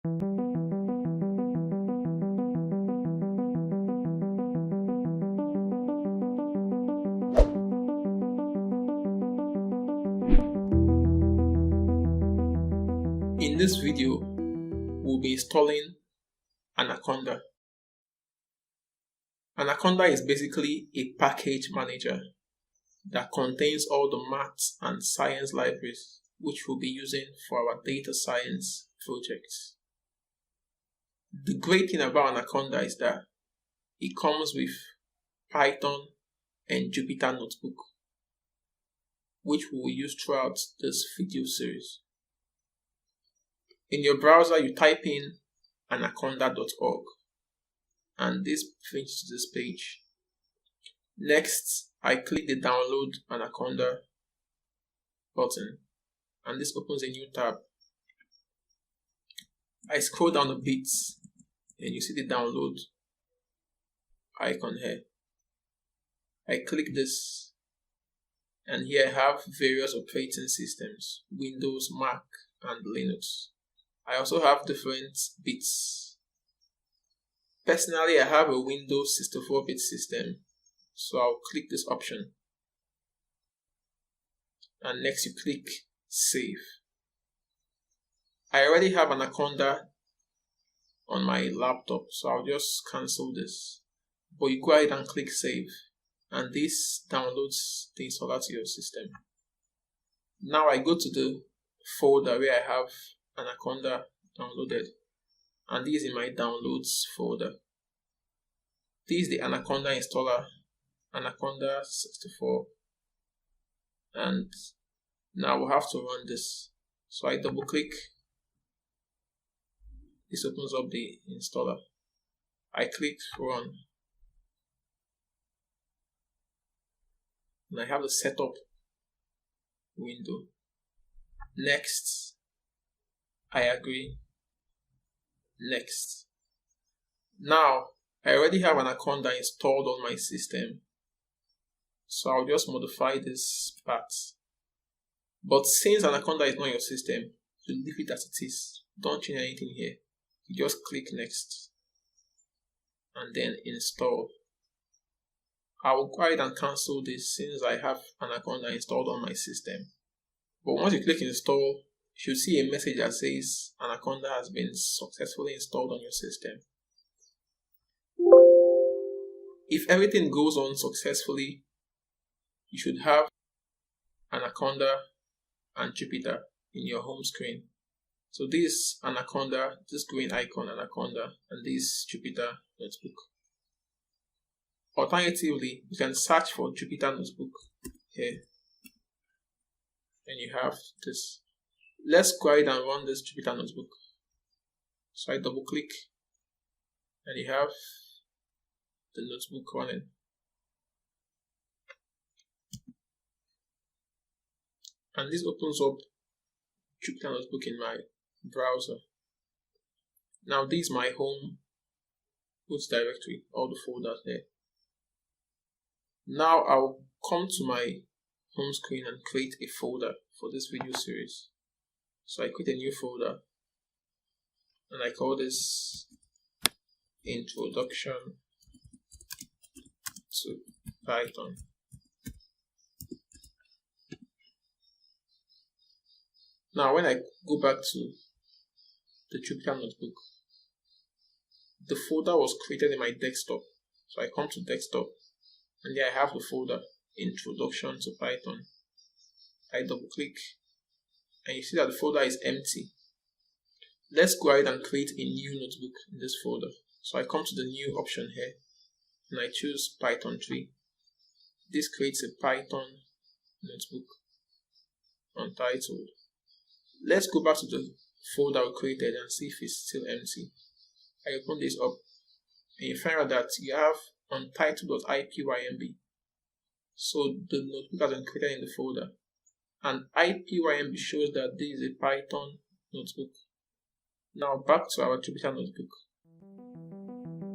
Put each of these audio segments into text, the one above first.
In this video, we'll be installing Anaconda. Anaconda is basically a package manager that contains all the maths and science libraries which we'll be using for our data science projects. The great thing about Anaconda is that it comes with Python and Jupyter Notebook, which we will use throughout this video series. In your browser, you type in anaconda.org and this brings to this page. Next, I click the download Anaconda button and this opens a new tab. I scroll down a bit and you see the download icon here. I click this and here I have various operating systems: Windows, Mac and Linux. I also have different bits. Personally, I have a Windows 64-bit system, so I'll click this option. And next you click Save. I already have Anaconda on my laptop, so I'll just cancel this. But you go ahead and click Save, and this downloads the installer to your system. Now I go to the folder where I have Anaconda downloaded, and this is in my downloads folder. This is the Anaconda installer, Anaconda 64, and now we'll have to run this. So I double click, this opens up the installer. I click run, and I have the setup window. Next, I agree. Next. Now, I already have Anaconda installed on my system, so I'll just modify this part. But since Anaconda is not your system, you leave it as it is. Don't change anything here. You just click next and then install. I will go ahead and cancel this since I have Anaconda installed on my system. But once you click install, you should see a message that says Anaconda has been successfully installed on your system. If everything goes on successfully, you should have Anaconda and Jupyter in your home screen. So this Anaconda, this green icon Anaconda, and this Jupyter Notebook. Alternatively, you can search for Jupyter Notebook here, and you have this. Let's go ahead and run this Jupyter Notebook. So I double click and you have the notebook running. And this opens up Jupyter Notebook in my browser. Now this is my home root directory, all the folders there. Now I'll come to my home screen and create a folder for this video series. So I create a new folder and I call this Introduction to Python. Now when I go back to the Jupyter Notebook, the folder was created in my desktop. So I come to desktop and there I have the folder Introduction to Python. I double click and you see that the folder is empty. Let's go ahead and create a new notebook in this folder. So I come to the new option here and I choose Python 3. This creates a Python notebook untitled. Let's go back to the folder we created and see if it's still empty. I open this up and you find out that you have untitled.ipymb. So the notebook has been created in the folder. And ipymb shows that this is a Python notebook. Now back to our Jupyter Notebook.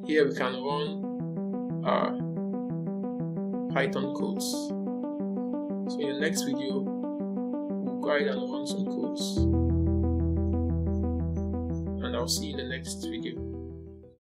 Here we can run our Python codes. So in the next video, we'll go ahead and run some codes. And I'll I'll see you in the next video.